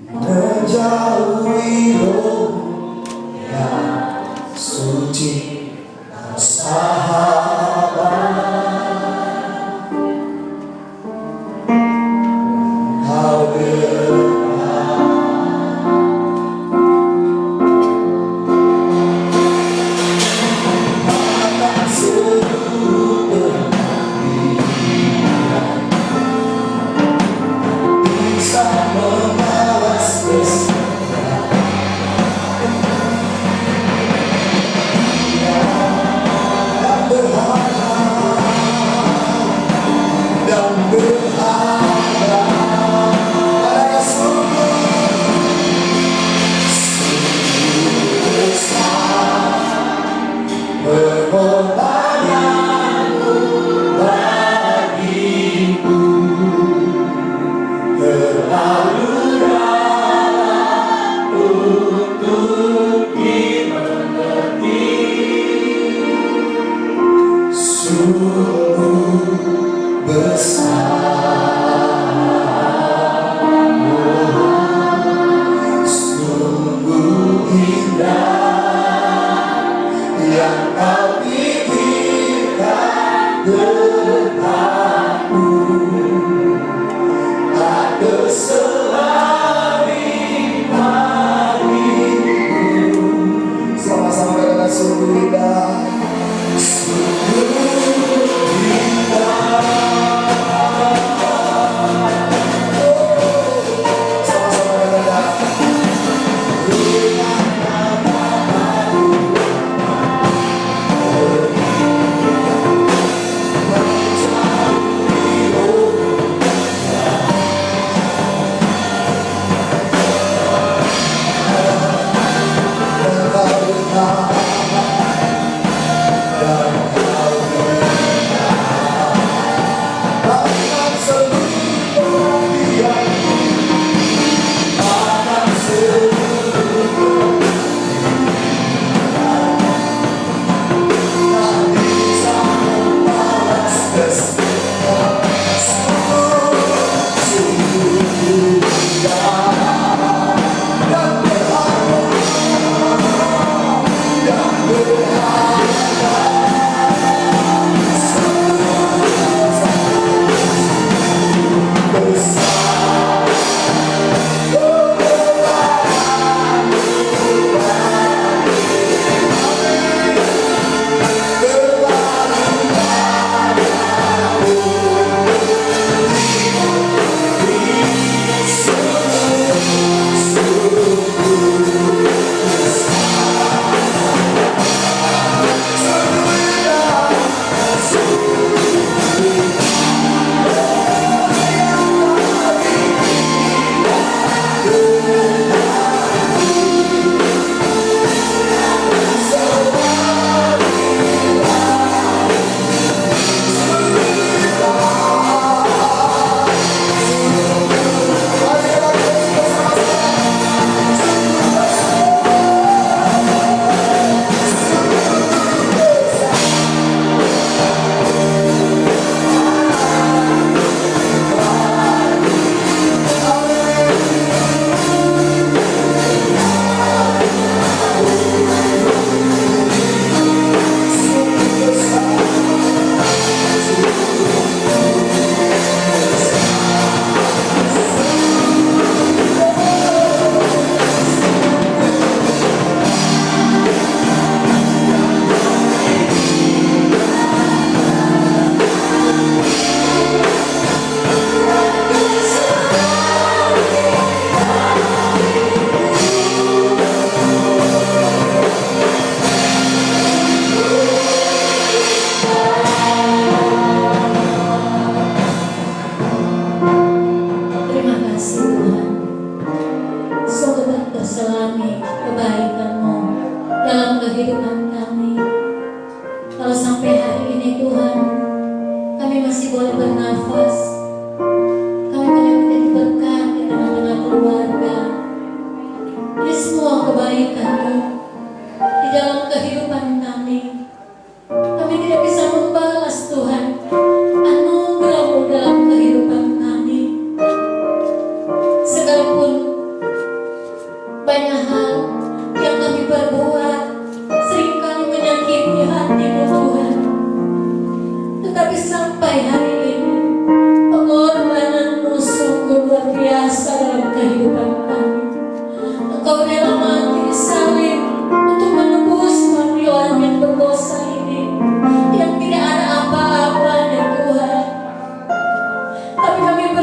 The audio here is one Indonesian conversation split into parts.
menjauhi roh yang suci sahabat. Kau akan seluruh bisa membalas dan berharap pada sungguh besar pengorbananmu bagiku, terlalu dalam untuk dimengerti. Sungguh besar, sungguh indah yang kau pikirkan tentangku. Ada selain bagiku. Sama-sama katakan sungguh indah, sungguh indah.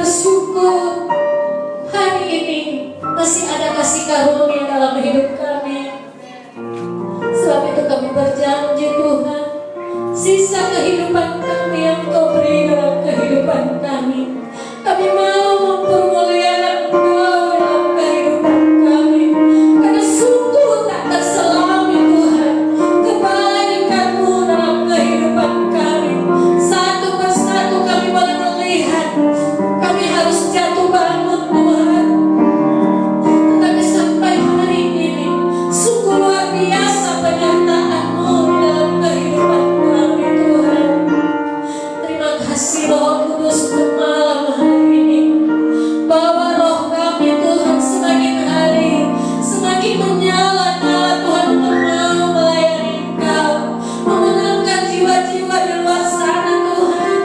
bersyukur hari ini masih ada kasih karunia dalam hidup kami. Sebab itu kami berjanji Tuhan, sisa kehidupan kami yang Kau beri dalam kehidupan kami, kami mau mempermuliakan Engkau dalam kehidupan kami. Karena sungguh tak terselami Tuhan kebaikan-Mu dalam kehidupan kami. Satu persatu kami boleh melihat, kami harus jatuh bangun Tuhan. Tetapi sampai hari ini sungguh luar biasa penyertaan-Mu dalam kehidupan kami Tuhan. Terima kasih Roh Kudus untuk malam hari ini. Bawa roh kami Tuhan semakin hari semakin menyala-nyala Tuhan, untuk mau melayani Engkau, memenangkan jiwa-jiwa di luar sana Tuhan.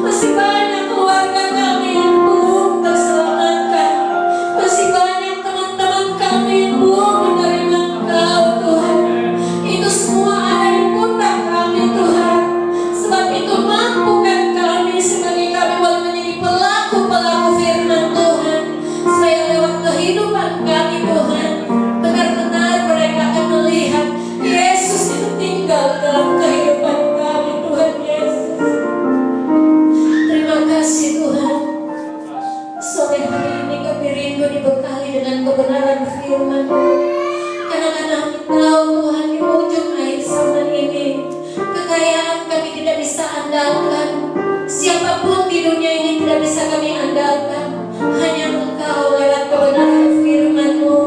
Masih banyak keluarga kami yang belum terselamatkan, masih banyak teman-teman kami yang belum menerima Engkau Tuhan. Itu semua ada di pundak kami Tuhan. Sebab itu mampukan kami sebagai kami boleh menjadi pelaku-pelaku firman Tuhan, supaya lewat kehidupan kami Tuhan, benar-benar mereka akan melihat Yesus itu tinggal dalam kehidupan kami Tuhan Yesus. Terima kasih Tuhan. Sore hari ini kami rindu dibekali dengan kebenaran firman. Karena kami tahu Tuhan, di ujung akhir zaman ini kekayaan kami tidak bisa andalkan. Siapapun di dunia ini tidak bisa kami andalkan. Hanya Engkau lewat kebenaran firman-Mu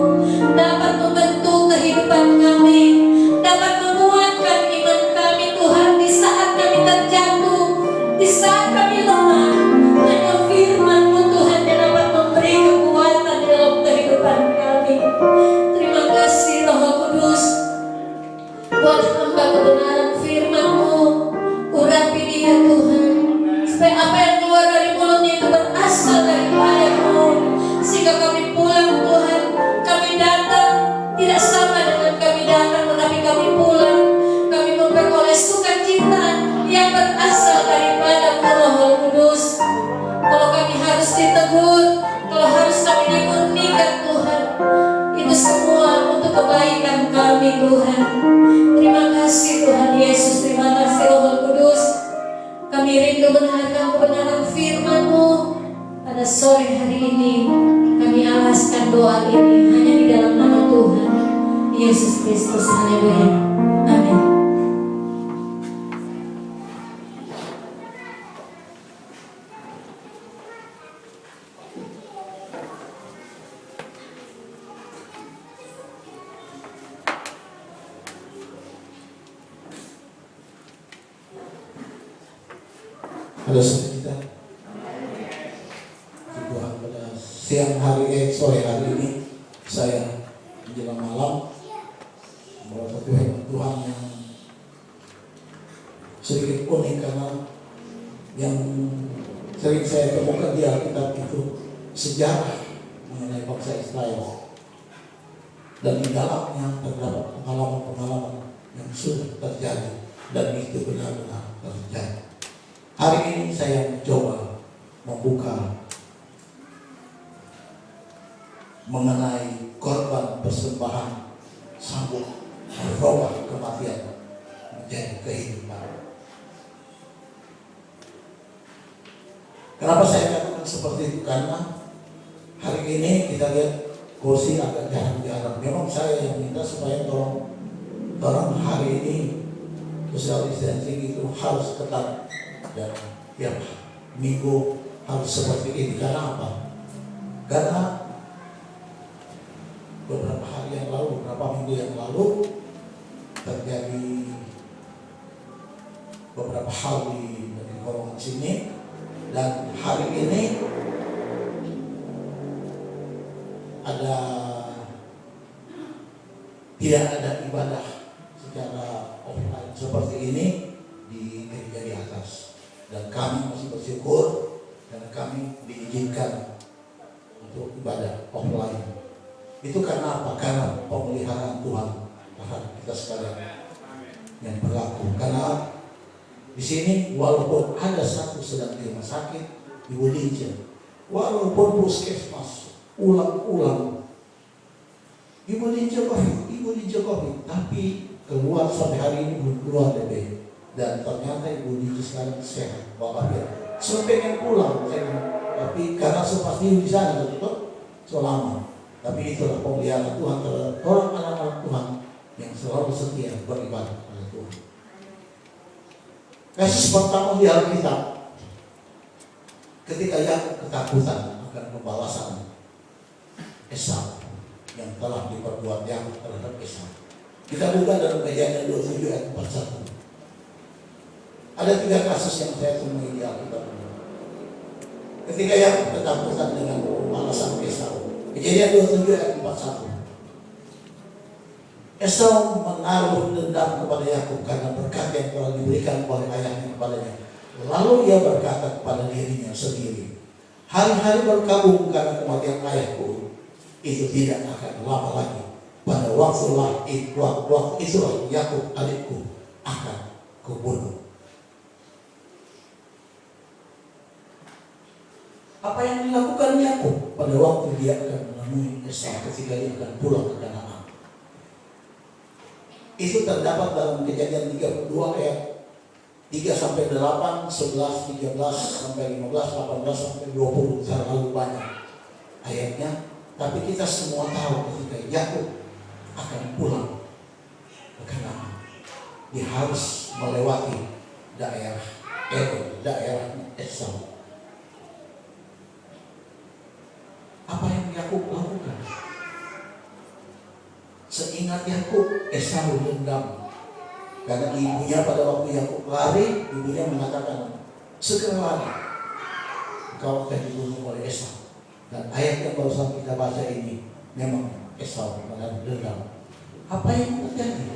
dapat membentuk kehidupan kami, dapat menguatkan iman kami Tuhan di saat kami terjatuh, di saat kami lemah. Hanya firman-Mu Tuhan yang dapat memberi kekuatan di dalam kehidupan kami. Terima kasih Roh Kudus buat hamba kebenaran firman-Mu. Urapi dia Tuhan, supaya apa yang keluar dari mulutnya itu berasal daripada-Mu, sehingga kami pulang Tuhan, kami datang tidak sama dengan kami datang, tetapi kami pulang, kami memperoleh sukacita yang berasal daripada-Mu Roh Kudus. Kalau kami harus ditegur, kalau harus kami dimurnikan Tuhan, itu semua untuk kebaikan kami Tuhan. Terima kasih Tuhan Yesus, terima kasih Roh Kudus. Kami rindu mendengarkan kebenaran firman-Mu pada sore hari ini. Kami alaskan doa ini hanya di dalam nama Tuhan Yesus Kristus. Haleluya. Amin. Halo saudara kita, Tuhan pada siang hari sore hari ini saya menjelang malam membawa satu firman Tuhan yang sedikit unik, karena yang sering saya temukan di Alkitab itu sejarah mengenai bangsa Israel, dan di dalamnya terdapat pengalaman-pengalaman yang sudah terjadi dan itu benar-benar terjadi. Hari ini saya mencoba membuka mengenai korban persembahan sanggup merubah kematian menjadi kehidupan. Kenapa saya katakan seperti itu? Karena hari ini kita lihat kursi agak jarang. Memang saya yang minta supaya tolong hari ini social distancing itu harus ketat. Dan tiap minggu harus seperti ini. Karena apa? Karena beberapa hari yang lalu, beberapa minggu yang lalu terjadi beberapa hal di golongan sini, dan hari ini tidak ada ibadah secara offline seperti ini di gereja di atas. Dan kami masih bersyukur karena kami diizinkan untuk ibadah offline. Itu karena apa? Karena pemeliharaan Tuhan terhadap kita sekalian yang berlaku. Karena di sini walaupun ada satu sedang di rumah sakit, Ibu Lince, walaupun puskesmas ulang-ulang, ibu dijokowi, tapi keluar sampai hari ini belum keluar DB. Dan ternyata ibu Dija sekarang sehat, walafiat. Saya pengen pulang, tapi karena sempat di sana betul selama. Tapi itulah pemeliharaan Tuhan terhadap orang anak-anak Tuhan yang selalu setia beribadah pada Tuhan. Kasus pertama di Alkitab, ketika Yakub ketakutan akan pembalasan Esau yang telah diperbuat Yakub terhadap Esau. Kita buka dalam Kejadian 27 ayat 41. Ada 3 kasus yang saya temui di Alkitab. Ketika Yakub ketakutan dengan pembalasan Esau. Kejadian 27 ayat 41. Esau menaruh dendam kepada Yakub karena berkat yang telah diberikan oleh ayahnya kepadanya. Lalu ia berkata kepada dirinya sendiri, hari-hari berkabung karena kematian ayahku itu tidak akan lama lagi. Pada waktu itulah Yakub adikku akan kubunuh. Apa yang dilakukan Yakub pada waktu dia akan menemui Esau ketika dia akan pulang ke Kanaan? Itu terdapat dalam Kejadian 32 ayat 3 sampai 8, 11, 13 sampai 15, 18 sampai 20. Terlalu banyak ayatnya, tapi kita semua tahu ketika Yakub akan pulang ke Kanaan, dia harus melewati daerah Edom, daerah Esau. Apa yang Yakub lakukan? Seingat Yakub, Esau dendam karena ibunya pada waktu Yakub lari, ibunya mengatakan, segera lari, kau akan dibunuh oleh Esau. Dan ayat yang barusan kita baca ini memang Esau menaruh dendam. Apa yang terjadi?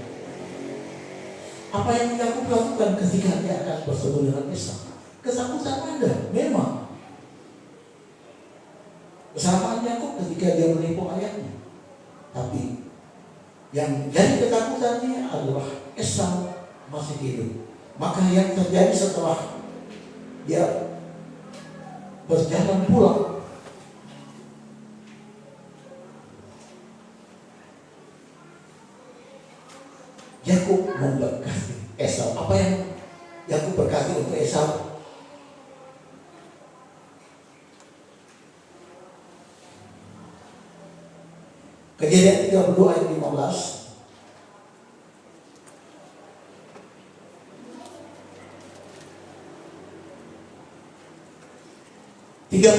Apa yang Yakub lakukan ketika dia akan bertemu dengan Esau? Ketakutan ada, memang. Kesamaan Yakub ketika dia menipu ayahnya. Tapi yang jadi ketakutannya adalah Esau masih hidup. Maka yang terjadi setelah dia berjalan pulang, Yakub memberkati Esau. Apa yang Yakub berkati untuk Esau? Kejadian 32 ayat 15.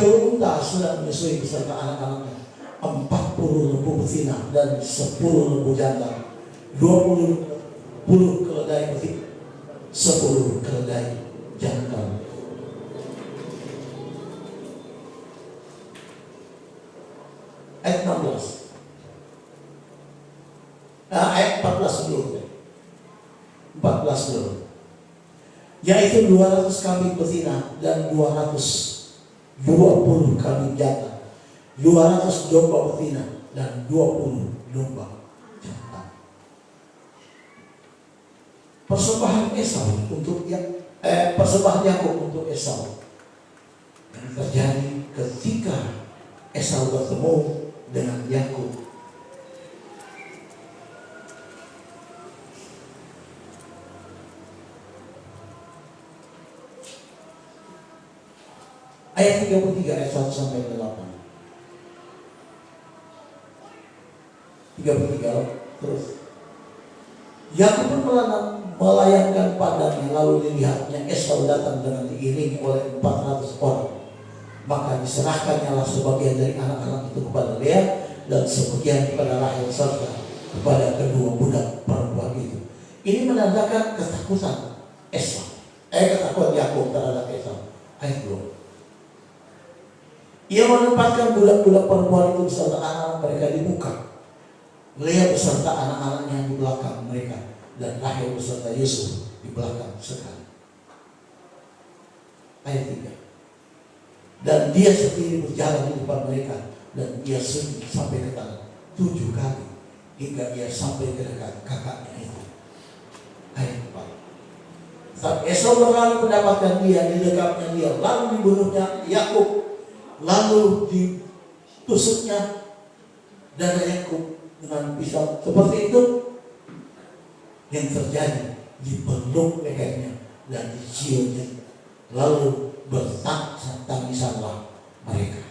Puluh unta sudah menyusui beserta anak-anaknya, 40 lembu betina dan 10 lembu jantan, 20 keledai betina, 10 keledai jantan. Ayat 16. Ayat 14 dulu. 14 dulu. Yaitu 200 kambing betina dan 220 kambing jantan, 200 domba betina dan 20 domba jantan. Persembahan Esau untuk persembahan Yakub untuk Esau yang terjadi ketika Esau bertemu dengan Yakub. Ayat 33 ayat 1 sampai 8. 33 terus. Yakub pun melayangkan padanya, lalu dilihatnya Esau datang dengan diiringi oleh 400 orang. Maka diserahkannyalah sebagian dari anak-anak itu kepada Lea dan sebagian kepada Rahel serta kepada kedua budak perempuan itu. Ini menandakan ketakutan Esau, ketakutan Yakub terhadap Esau. Ayat 2. Ia menempatkan budak-budak perempuan itu beserta anak-anak mereka di muka, Lea beserta anak-anaknya di belakang mereka, dan Rahel beserta Yusuf di belakang sekali. Ayat 3. Dan dia sendiri berjalan di depan mereka, dan ia sunyi sampai ke tanah 7 kali hingga ia sampai ke dekat kakaknya itu. Ayat 4. Saat Esau berlari mendapatkan dia di dekatnya dia, lalu dibunuhnya Yakub lalu ditusuknya dada Yakub dengan pisau seperti itu. Yang terjadi, dipeluk lehernya dan diciumnya, lalu bertangisanlah mereka.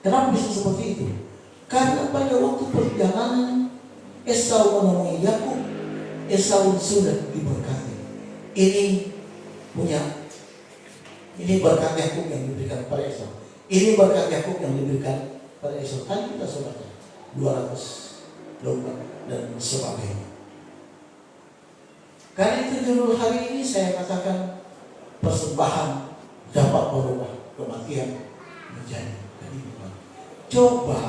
Kenapa bisa seperti itu? Karena pada waktu perjalanan Esau menemui Yakub, Esau sudah diberkati. Ini berkat Yakub yang diberikan pada Esau. Ini berkat Yakub yang diberikan pada Esau. Kan kita sudah 200 domba dan sebagainya. Karena itu judul hari ini saya katakan persembahan dapat merubah kematian menjadi kehidupan. Coba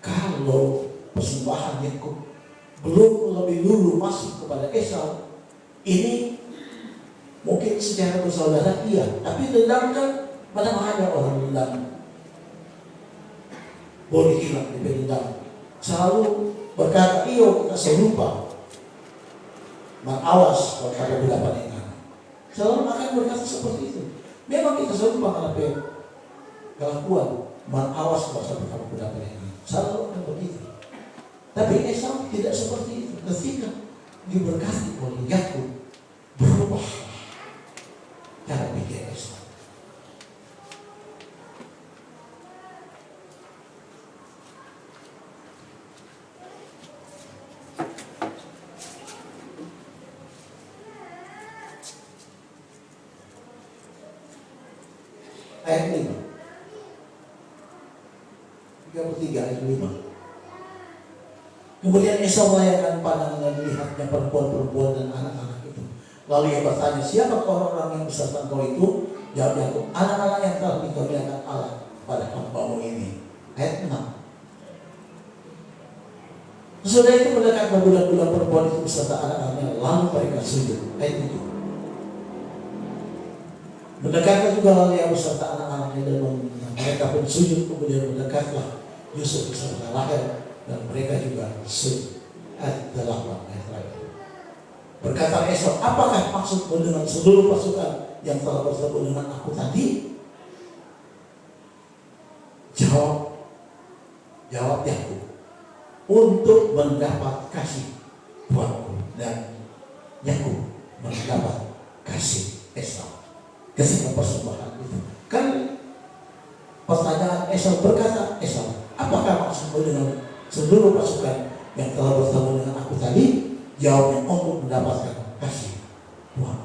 kalau persembahan Yakub belum lebih dulu masuk kepada Esau, ini mungkin secara bersaudara iya, tapi dendam kan mana ada orang dendam boleh hilang di dendam. Selalu berkata, iyo kita serupa. Awas kalau ada berdapat dengan. Selalu akan berkata seperti itu. Memang kita serupa karena kelakuan. Awas kalau ada berdapat dengan. Selalu akan begitu. Tapi Esau tidak seperti itu. Ketika diberkati oleh Yakub, berubah cara pikir Esau. Ayat 5 33 ayat 5. Kemudian Esau melayangkan pandangan dan melihatnya perempuan-perempuan dan anak-anak itu. Lalu ia bertanya, siapa orang-orang yang beserta engkau itu? Jawab Yakub, anak-anak yang telah dikaruniakan Allah pada hambamu ini. Ayat 6. Sesudah itu mendekat budak-budak perempuan itu beserta anak-anaknya, lalu mereka sujud. Ayat 7. Mendekatlah juga Leah beserta anak-anaknya dan mereka pun sujud. Kemudian mendekatlah Yusuf beserta Rahel dan mereka juga sujud. Ayat 8 ayat terakhir. Berkata Esau, apakah maksudmu dengan seluruh pasukan yang telah bertemu dengan aku tadi? Jawab Yakub, untuk mendapat kasih tuanku, dan Yakub mendapat kasih Esau. Ketika persembahan itu, kan pertanyaan Esau berkata, Esau, apakah maksudmu dengan seluruh pasukan yang telah bertemu dengan aku tadi? Jawabnya, untuk mendapatkan kasih Tuhan.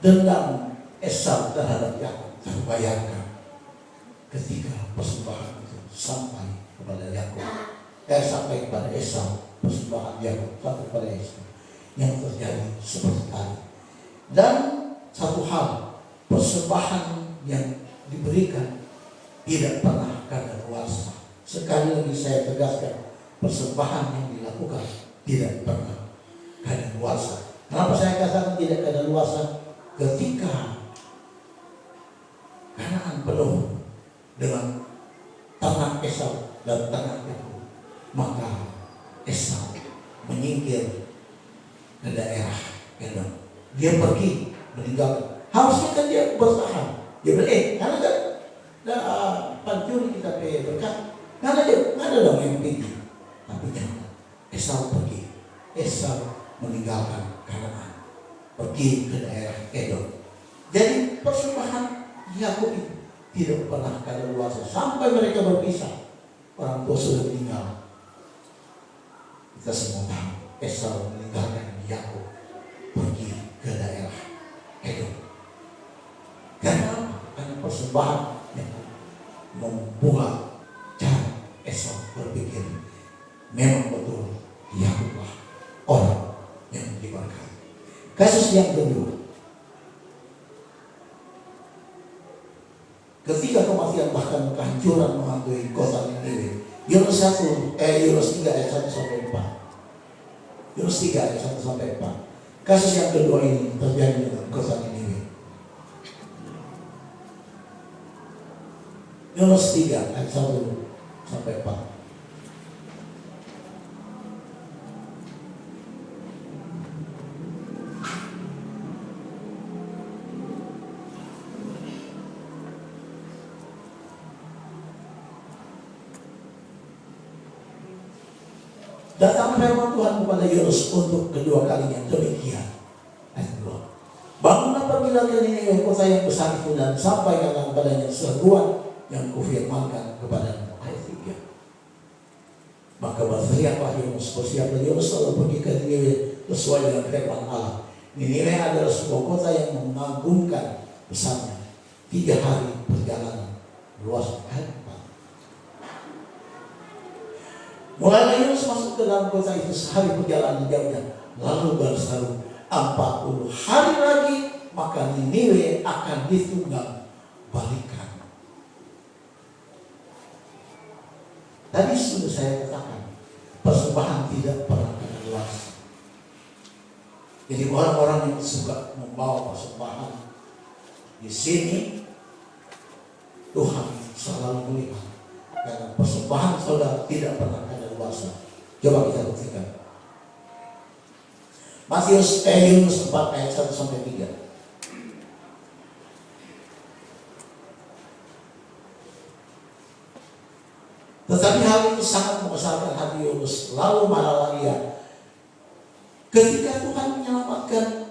Dendam Esau terhadap Yakub terbayarkan ketika persembahan itu sampai kepada Yakub. Sampai kepada Esau, persembahan Yakub sampai kepada Esau, yang terjadi seperti tadi. Dan satu hal, persembahan yang diberikan tidak pernah kadaluarsa. Sekali lagi saya tegaskan, persembahan yang dilakukan tidak pernah kadaluarsa. Kenapa saya katakan tidak kadaluarsa? Ketika Kanaan penuh dengan ternak Esau dan ternak Yakub, maka Esau menyingkir ke daerah Edom. Dia pergi meninggalkan. Harusnya kan dia bertahan. Dia bilang, karena kan pancuri kita berkat. Karena dia nggak ada dong yang pergi. Tapi jangan. Esau pergi. Esau meninggalkan Kanaan, pergi ke daerah Edom. Jadi persembahan Yakub itu tidak pernah kadaluarsa sampai mereka berpisah. Orang tua sudah meninggal. Kita semua tahu Esau meninggalkan Yakub pergi ke daerah Edom. Karena persembahan yang membuat cara Esau berpikir, memang betul Yakublah orang yang diberkati. Kasus yang kedua, ketika kematian bahkan kehancuran menghantui kota Niniwe. Yunus 3 ayat 1 sampai 4. Yunus 3 ayat 1 sampai 4. Kasus yang kedua ini terjadi dengan kota Niniwe. Yunus 3 ayat 1 sampai 4. Datang firman Tuhan kepada Yunus untuk kedua kalinya. Demikian. Ayat 2. Bangunlah pergilah ke Niniwe, kota yang besar itu, dan sampaikanlah kepadanya seruan yang kufirmankan kepadamu. Ayat 3. Maka berteriaklah Yunus, bersiaplah Yunus lalu pergi ke Niniwe sesuai dengan firman Allah. Niniwe adalah sebuah kota yang mengagumkan besarnya. 3 hari perjalanan luas. Mulailah Yunus masuk ke dalam kota itu sehari perjalanan jauhnya, lalu berseru 40 hari lagi maka Niniwe akan ditunggang balikan. Tadi sudah saya katakan, persembahan tidak pernah luas. Jadi orang-orang yang suka membawa persembahan di sini, Tuhan selalu melihat karena persembahan saudara tidak pernah ada luasa. Coba kita buktikan. Yunus 4 ayat 1 sampai 3. Tetapi hal itu sangat membesarkan hati Yunus. Lalu marahlah ia ketika Tuhan menyelamatkan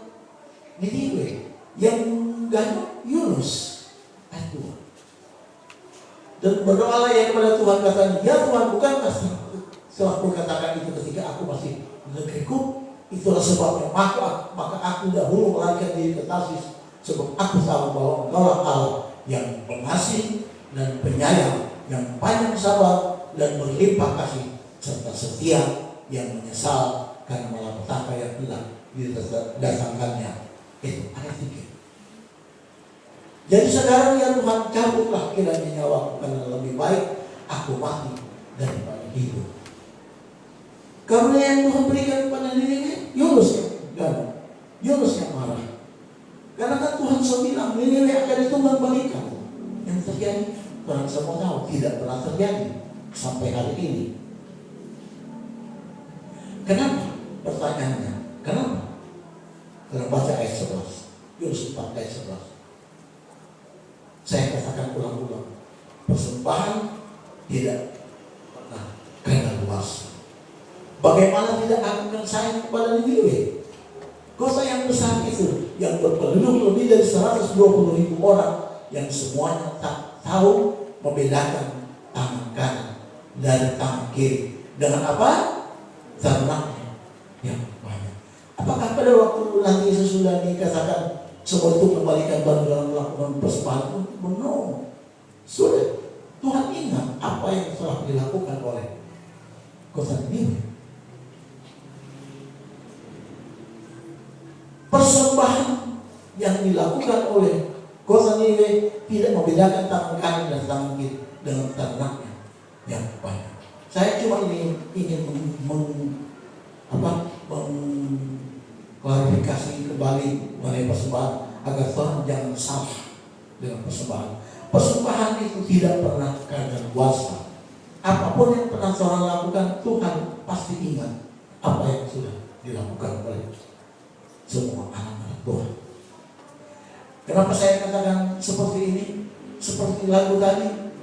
Niniwe yang mengganyang Yunus. Ayat 2. Dan berdoalah ia kepada Tuhan, katanya, ya Tuhan, bukankah setelah aku katakan itu ketika aku masih di negeriku? Itulah sebabnya maka aku dahulu melarikan diri ke Tarsis, sebab aku tahu bahwa Engkaulah Allah yang pengasih dan penyayang, yang panjang sabar dan berlimpah kasih, serta setia, yang menyesal karena malapetaka yang telah didatangkannya. Itu ayat 3. Jadi sekarang ya Tuhan, cabutlah kiranya nyawaku, karena lebih baik aku mati daripada hidup. Karena yang Tuhan berikan kepada Niniwe, Yunus yang gagal, Yunus yang marah. Karena kan Tuhan sudah bilang Niniwe akan ditunggang balikan. Yang terjadi, orang semua tahu tidak pernah terjadi sampai hari ini. Kenapa? Pertanyaannya, kenapa? Karena baca ayat 11, Yunus 4 ayat 11. Saya katakan ulang-ulang, persembahan tidak pernah kadaluarsa. Bagaimana tidak akan sayang kepada Niniwe, kota yang besar itu, yang berpenduduk lebih dari 120.000 orang, yang semuanya tak tahu membedakan tangan kanan dari tangan kiri. Dengan apa? Ternaknya yang banyak. Apakah pada waktu nanti sesudah dikatakan sebab itu kembalikan baru dalam melakukan persembahan itu? No. Sudah. Tuhan ingat apa yang telah dilakukan oleh kota Niniwe. Persembahan yang dilakukan oleh kota Niniwe tidak membedakan tangan kanan dan tangan kiri dengan ternaknya yang banyak. Saya cuma ingin mengklarifikasi kembali mengenai persembahan agar Tuhan jangan salah dengan persembahan. Persembahan itu tidak pernah kadaluarsa. Apapun yang pernah Tuhan lakukan, Tuhan pasti ingat apa yang sudah dilakukan oleh semua anak-anak Tuhan. Kenapa saya katakan seperti ini? Seperti lagu tadi,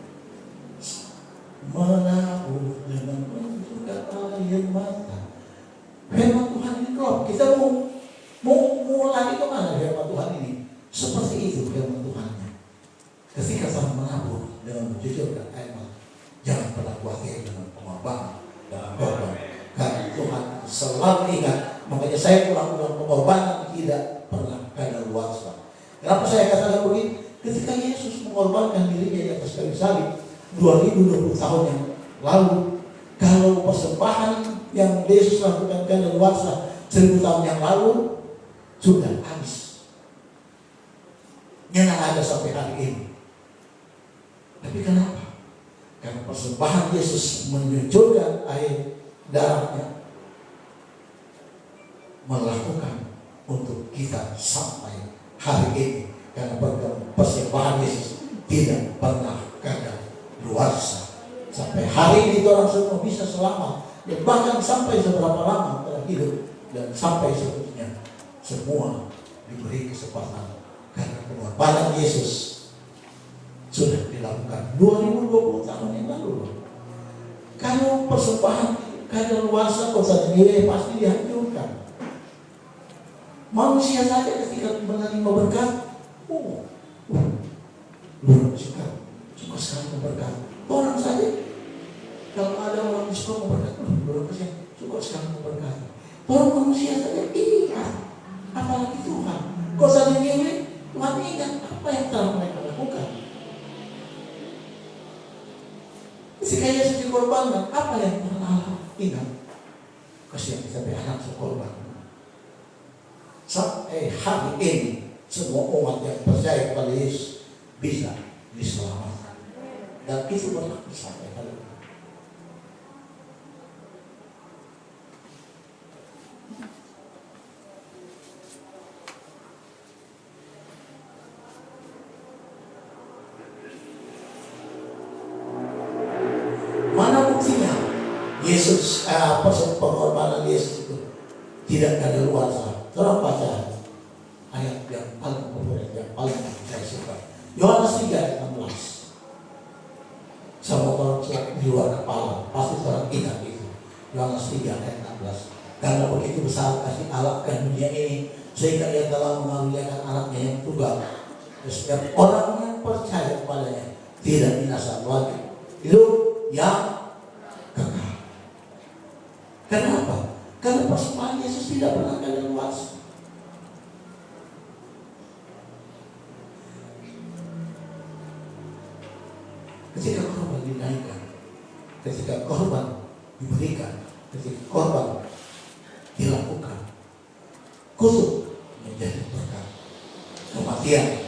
menabur dengan menunjukkan air mata. Firman Tuhan ini klop. Kita mau lari kemana firman Tuhan ini? Seperti itu firman Tuhannya. Ketika Tuhan menabur dengan menjujurkan air mata, jangan pernah khawatir dengan pengorbanan dan korban. Karena Tuhan selalu ingat. Makanya saya ulang-ulang, pengorbanan tidak pernah kadaluarsa. Kenapa saya katakan begini? Ketika Yesus mengorbankan dirinya di atas kayu salib 2020 tahun yang lalu, kalau persembahan yang Yesus lakukan kadaluarsa 1000 tahun yang lalu sudah habis, yang ada sampai hari ini. Tapi kenapa? Karena persembahan Yesus menunjukkan air darahnya, melakukan untuk kita sampai hari ini. Karena persembahan Yesus tidak pernah kadaluarsa. Sampai hari ini orang semua bisa selamat, dan bahkan sampai seberapa lama telah hidup, dan sampai seterusnya semua diberi kesempatan. Karena pengorbanan Yesus sudah dilakukan 2020 tahun yang lalu. Kalau persembahan kadaluarsa kosa sendiri pasti dihancurkan. Manusia saja ketika menerima berkat, luar suka sekali berkat. Orang saja, kalau ada orang suka berkat, luar biasa suka sekali berkat. Orang manusia saja ingat, apalagi Tuhan. Kosa sendiri, Tuhan ingat apa yang telah mereka lakukan. Ketika Yesus dikorbankan, apa yang telah Allah ingat? Kasihan sampai anak sekorban. Sampai hari ini semua umat yang percaya kepada Yesus bisa diselamatkan, dan itu berlaku sampai hari ini. Mana buktinya Yesus pengorbanan Yesus itu tidak kadaluarsa? Tolong baca ayat yang paling populer, yang paling saya suka. Yohanes 3 ayat 16. Sama orang di luar kepala, pasti orang ingat itu. Yohanes 3 ayat 16. Karena begitu besar kasih Allah ke dunia ini, sehingga Ia telah mengaruniakan anaknya yang tunggal. Setiap orang yang percaya kepadanya tidak binasa, melainkan hidup yang kekal. Kenapa? Karena persembahan Yesus tidak pernah kadaluarsa. Ketika korban dinaikkan, ketika korban diberikan, ketika korban dilakukan, khusus menjadi berkat. Kematian